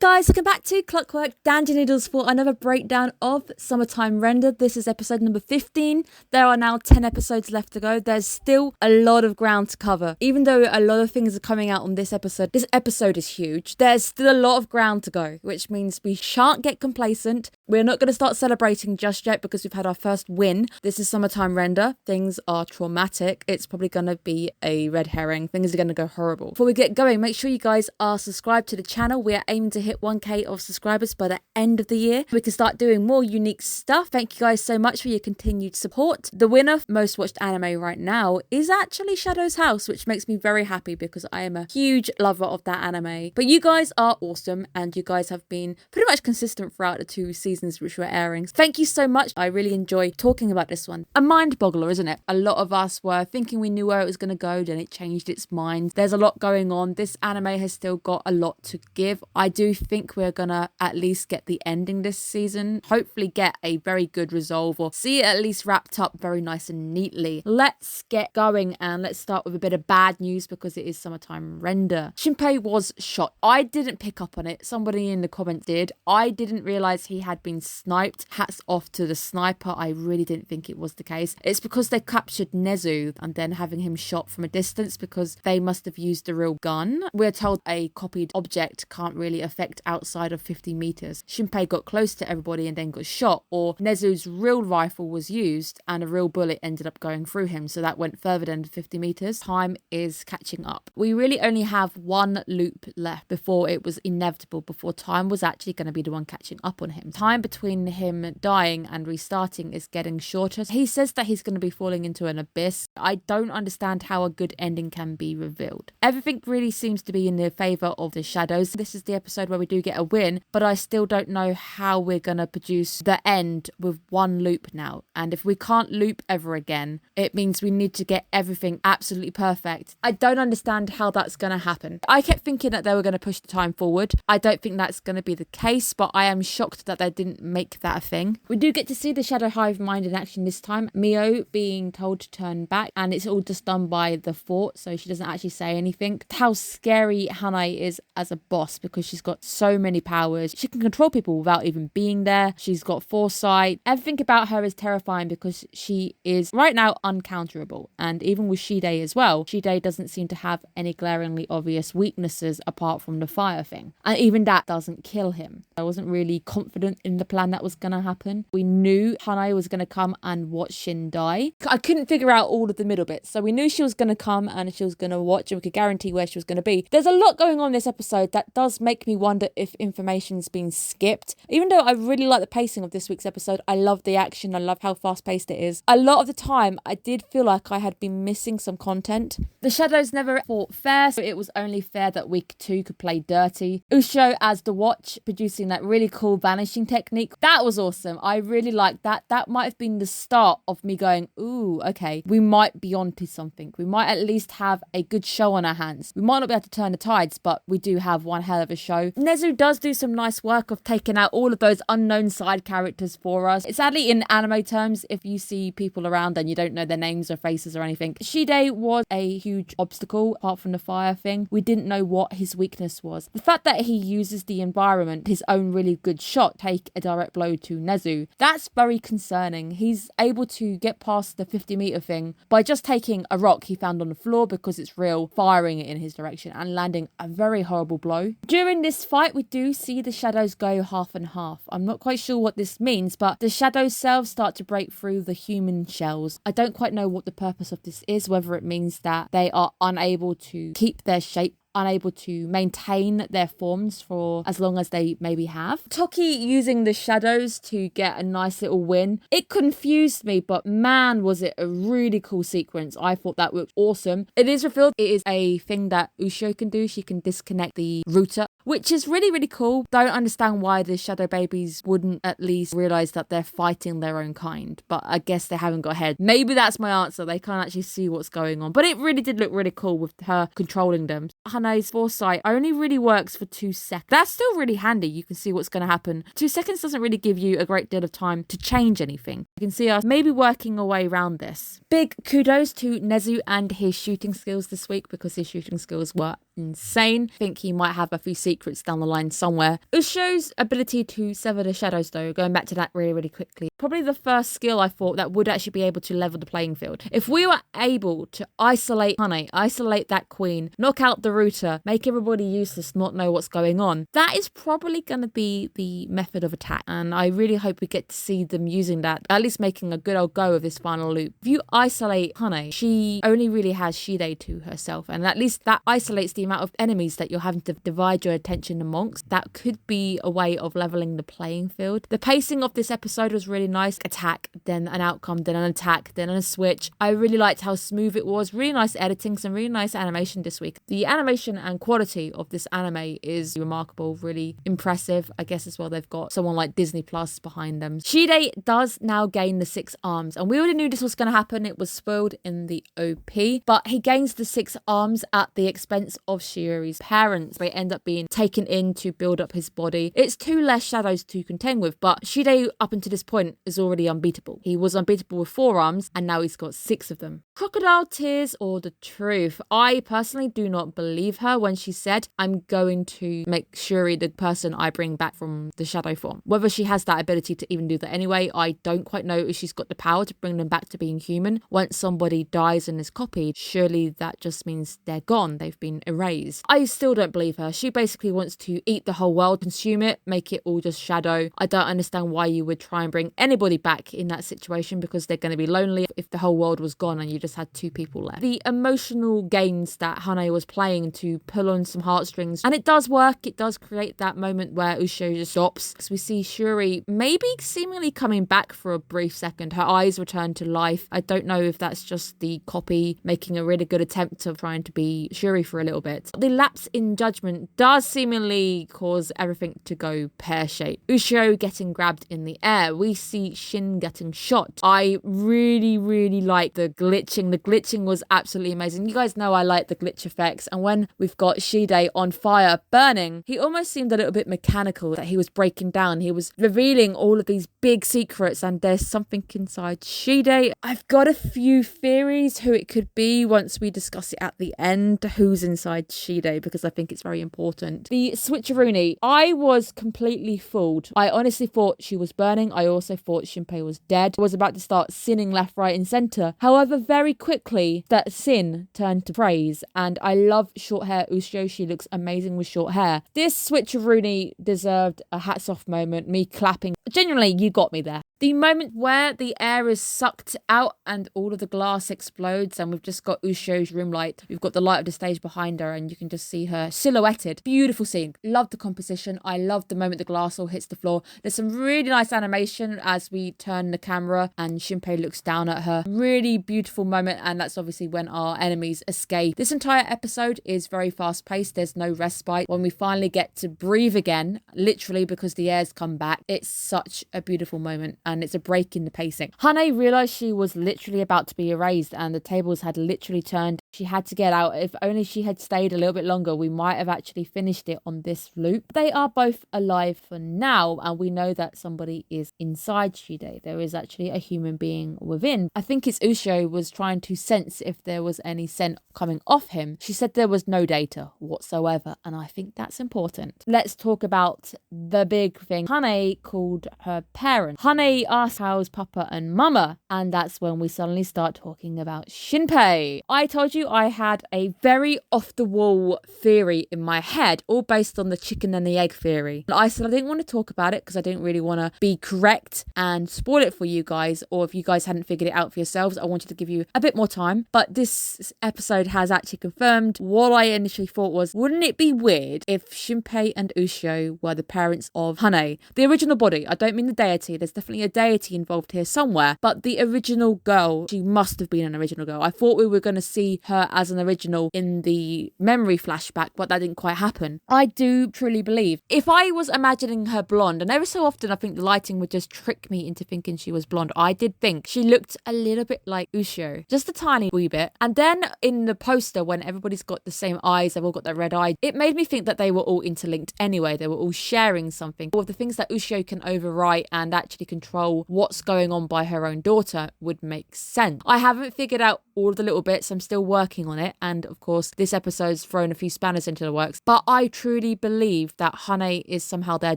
guys, welcome back to Clockwork, Dandy Noodles for another breakdown of Summertime Render. This is episode number 15. There are now 10 episodes left to go. There's still a lot of ground to cover. Even though a lot of things are coming out on this episode is huge. There's still a lot of ground to go, which means we shan't get complacent. We're not going to start celebrating just yet because we've had our first win. This is Summertime Render. Things are traumatic. It's probably going to be a red herring. Things are going to go horrible. Before we get going, make sure you guys are subscribed to the channel. We are aiming to hit 1k of subscribers by the end of the year. We can start doing more unique stuff. Thank you guys so much for your continued support. The winner of most watched anime right now is actually Shadow's House, which makes me very happy because I am a huge lover of that anime. But you guys are awesome and you guys have been pretty much consistent throughout the 2 seasons which were airing. Thank you so much. I really enjoy talking about this one. A mind boggler, isn't it? A lot of us were thinking we knew where it was going to go, then it changed its mind. There's a lot going on. This anime has still got a lot to give. I do think we're gonna at least get the ending this season. Hopefully get a very good resolve or see it at least wrapped up very nice and neatly. Let's get going and let's start with a bit of bad news because it is Summertime Render. Shinpei was shot. I didn't pick up on it. Somebody in the comments did. I didn't realise he had been sniped. Hats off to the sniper. I really didn't think it was the case. It's because they captured Nezu and then having him shot from a distance because they must have used a real gun. We're told a copied object can't really affect outside of 50 meters. Shinpei got close to everybody and then got shot, or Nezu's real rifle was used and a real bullet ended up going through him, so that went further than 50 meters. Time is catching up. We really only have one loop left before it was inevitable, before time was actually going to be the one catching up on him. Time between him dying and restarting is getting shorter. He says that he's going to be falling into an abyss. I don't understand how a good ending can be revealed. Everything really seems to be in the favour of the shadows. This is the episode where we do get a win, but I still don't know how we're going to produce the end with one loop now. And if we can't loop ever again, it means we need to get everything absolutely perfect. I don't understand how that's going to happen. I kept thinking that they were going to push the time forward. I don't think that's going to be the case, but I am shocked that they didn't make that a thing. We do get to see the Shadow Hive Mind in action this time. Mio being told to turn back, and it's all just done by the fort, so she doesn't actually say anything. How scary Hanae is as a boss because she's got so many powers. She can control people without even being there. She's got foresight. Everything about her is terrifying because she is right now uncounterable. And even with Shide as well, Shide doesn't seem to have any glaringly obvious weaknesses apart from the fire thing. And even that doesn't kill him. I wasn't really confident in the plan that was going to happen. We knew Hanae was going to come and watch Shin die. I couldn't figure out all of the middle bits. So we knew she was going to come and she was going to watch and we could guarantee where she was going to be. There's a lot going on in this episode that does make me wonder if information's been skipped. Even though I really like the pacing of this week's episode, I love the action, I love how fast-paced it is. A lot of the time, I did feel like I had been missing some content. The Shadows never fought fair, so it was only fair that week 2 could play dirty. Usho as the Watch, producing that really cool vanishing technique. That was awesome. I really liked that. That might have been the start of me going, ooh, okay, we might be onto something. We might at least have a good show on our hands. We might not be able to turn the tides, but we do have one hell of a show. Nezu does do some nice work of taking out all of those unknown side characters for us. Sadly, in anime terms, if you see people around and you don't know their names or faces or anything, Shide was a huge obstacle apart from the fire thing. We didn't know what his weakness was. The fact that he uses the environment, his own really good shot, take a direct blow to Nezu, that's very concerning. He's able to get past the 50-meter thing by just taking a rock he found on the floor because it's real, firing it in his direction and landing a very horrible blow. During this fight, we do see the shadows go half and half. I'm not quite sure what this means, but the shadows selves start to break through the human shells. I don't quite know what the purpose of this is, whether it means that they are unable to keep their shape, unable to maintain their forms for as long as they maybe have. Toki using the shadows to get a nice little win. It confused me, but man, was it a really cool sequence. I thought that looked awesome. It is revealed it is a thing that Usho can do. She can disconnect the router, which is really, really cool. Don't understand why the shadow babies wouldn't at least realise that they're fighting their own kind, but I guess they haven't got a head. Maybe that's my answer. They can't actually see what's going on, but it really did look really cool with her controlling them. Hanae's foresight only really works for 2 seconds. That's still really handy. You can see what's going to happen. 2 seconds doesn't really give you a great deal of time to change anything. You can see us maybe working our way around this. Big kudos to Nezu and his shooting skills this week because his shooting skills were insane. I think he might have a few secrets down the line somewhere. Usho's ability to sever the shadows, though, going back to that really quickly, probably the first skill I thought that would actually be able to level the playing field. If we were able to isolate Hane, isolate that queen, knock out the router, make everybody useless, not know what's going on, that is probably going to be the method of attack. And I really hope we get to see them using that, at least making a good old go of this final loop. If you isolate Hane, she only really has Shide to herself, and at least that isolates the amount of enemies that you're having to divide your attention amongst. That could be a way of leveling the playing field. The pacing of this episode was really nice. Attack, then an outcome, then an attack, then a switch. I really liked how smooth it was. Really nice editing, some really nice animation this week. The animation and quality of this anime is remarkable, really impressive. I guess as well they've got someone like Disney Plus behind them. Shide does now gain the 6 arms, and we already knew this was going to happen. It was spoiled in the OP, but he gains the 6 arms at the expense of Shiori's parents. They end up being taken in to build up his body. It's 2 less shadows to contend with, but Shide up until this point is already unbeatable. He was unbeatable with 4 arms, and now he's got 6 of them. Crocodile tears or the truth? I personally do not believe her when she said, I'm going to make Shiori the person I bring back from the shadow form. Whether she has that ability to even do that anyway, I don't quite know if she's got the power to bring them back to being human. Once somebody dies and is copied, surely that just means they're gone. They've been erased. I still don't believe her. She basically wants to eat the whole world, consume it, make it all just shadow. I don't understand why you would try and bring anybody back in that situation, because they're going to be lonely if the whole world was gone and you just had 2 people left. The emotional games that Hane was playing to pull on some heartstrings, and it does work. It does create that moment where Usho just stops, because we see Shiori maybe seemingly coming back for a brief second. Her eyes return to life. I don't know if that's just the copy making a really good attempt of trying to be Shiori for a little bit. The lapse in judgment does seemingly cause everything to go pear-shaped. Usho getting grabbed in the air. We see Shin getting shot. I really like the glitching. The glitching was absolutely amazing. You guys know I like the glitch effects, and when we've got Shide on fire burning, he almost seemed a little bit mechanical, that he was breaking down. He was revealing all of these big secrets, and there's something inside Shide. I've got a few theories who it could be once we discuss it at the end, who's inside Shide, because I think it's very important. The switcheroony, I was completely fooled. I honestly thought she was burning. I also thought Shinpei was dead. I was about to start sinning left, right and centre. However, very quickly that sin turned to praise, and I love short hair Usho. She looks amazing with short hair. This switcheroony deserved a hats off moment, me clapping. Genuinely, you got me there. The moment where the air is sucked out and all of the glass explodes, and we've just got Usho's room light. We've got the light of the stage behind her, and you can just see her silhouetted. Beautiful scene. Love the composition. I love the moment the glass all hits the floor. There's some really nice animation as we turn the camera and Shinpei looks down at her. Really beautiful moment, and that's obviously when our enemies escape. This entire episode is very fast paced. There's no respite. When we finally get to breathe again, literally because the air's come back, it's such a beautiful moment. And it's a break in the pacing. Hane realised she was literally about to be erased, and the tables had literally turned. She had to get out. If only she had stayed a little bit longer, we might have actually finished it on this loop. They are both alive for now, and we know that somebody is inside Shide. There is actually a human being within. I think it's Usho was trying to sense if there was any scent coming off him. She said there was no data whatsoever, and I think that's important. Let's talk about the big thing. Hane called her parents. Hane asked how's Papa and Mama, and that's when we suddenly start talking about Shinpei. I told you I had a very off-the-wall theory in my head, all based on the chicken and the egg theory. I said I didn't want to talk about it because I didn't really want to be correct and spoil it for you guys, or if you guys hadn't figured it out for yourselves, I wanted to give you a bit more time. But this episode has actually confirmed what I initially thought was, wouldn't it be weird if Shinpei and Usho were the parents of Hane? The original body, I don't mean the deity, there's definitely a deity involved here somewhere, but the original girl, she must have been an original girl. I thought we were going to see her as an original in the memory flashback, but that didn't quite happen. I do truly believe, if I was imagining her blonde, and every so often I think the lighting would just trick me into thinking she was blonde, I did think she looked a little bit like Usho, just a tiny wee bit. And then in the poster, when everybody's got the same eyes, they've all got that red eye, it made me think that they were all interlinked anyway. They were all sharing something. All of the things that Usho can overwrite and actually control what's going on by her own daughter would make sense. I haven't figured out all of the little bits. I'm still working on it. And of course, this episode's thrown a few spanners into the works. But I truly believe that Hane is somehow their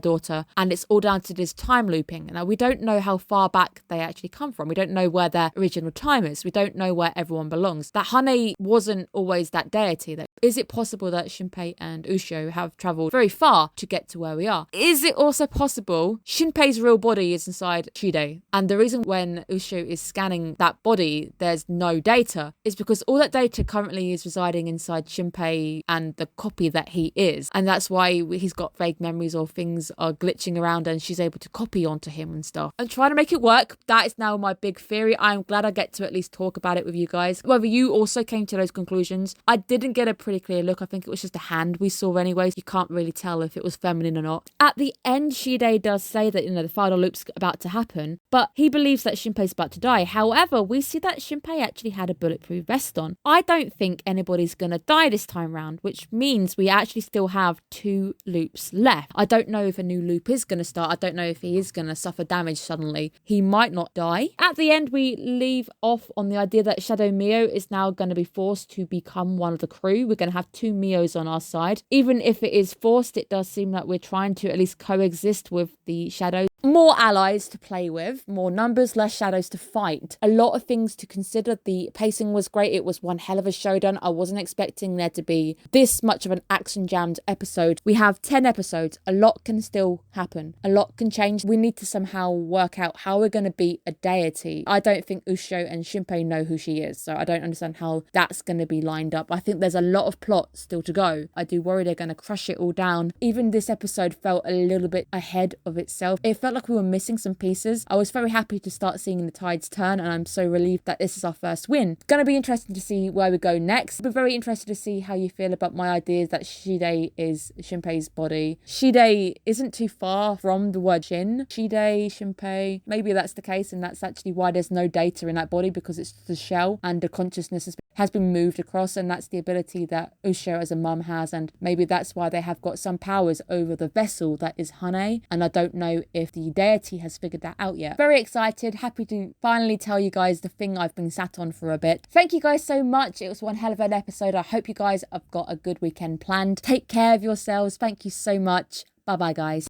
daughter. And it's all down to this time looping. Now, we don't know how far back they actually come from. We don't know where their original time is. We don't know where everyone belongs. That Hane wasn't always that deity. Is it possible that Shinpei and Ushio have travelled very far to get to where we are? Is it also possible Shinpei's real body is inside Shide? And the reason when Ushio is scanning that body, there's no data, is because all that data currently is residing inside Shinpei and the copy that he is. And that's why he's got vague memories or things are glitching around and she's able to copy onto him and stuff. And trying to make it work, that is now my big theory. I'm glad I get to at least talk about it with you guys. Whether you also came to those conclusions, I didn't get a pretty clear look. I think it was just a hand we saw anyways. You can't really tell if it was feminine or not. At the end, Shide does say that, the final loop's about to happen, but he believes that Shinpei's about to die. However, we see that Shinpei actually had a bulletproof vest on. I don't think anybody's gonna die this time round, which means we actually still have 2 loops left. I don't know if a new loop is gonna start. I don't know if he is gonna suffer damage suddenly. He might not die. At the end, we leave off on the idea that Shadow Mio is now going to be forced to become one of the crew. We're going to have 2 Mios on our side. Even if it is forced, it does seem like we're trying to at least coexist with the shadows. More allies to play with, more numbers, less shadows to fight. A lot of things to consider. The pacing was great. It was one hell of a showdown. I wasn't expecting there to be this much of an action-jammed episode. We have 10 episodes. A lot can still happen. A lot can change. We need to somehow work out how we're going to beat a deity. I don't think Ushio and Shinpei know who she is, so I don't understand how that's going to be lined up. I think there's a lot of plot still to go. I do worry they're going to crush it all down. Even this episode felt a little bit ahead of itself. It felt like we were missing some pieces. I was very happy to start seeing the tides turn, and I'm so relieved that this is our first win. Gonna be interesting to see where we go next. But very interested to see how you feel about my ideas that Shide is Shinpei's body. Shide isn't too far from the word Shin. Shide, Shinpei. Maybe that's the case, and that's actually why there's no data in that body, because it's the shell and the consciousness has been moved across, and that's the ability that Ushio as a mum has, and maybe that's why they have got some powers over the vessel that is Hane, and I don't know if the deity has figured that out yet. Very excited, happy to finally tell you guys the thing I've been sat on for a bit. Thank you guys so much. It was one hell of an episode. I hope you guys have got a good weekend planned. Take care of yourselves. Thank you so much. Bye bye guys.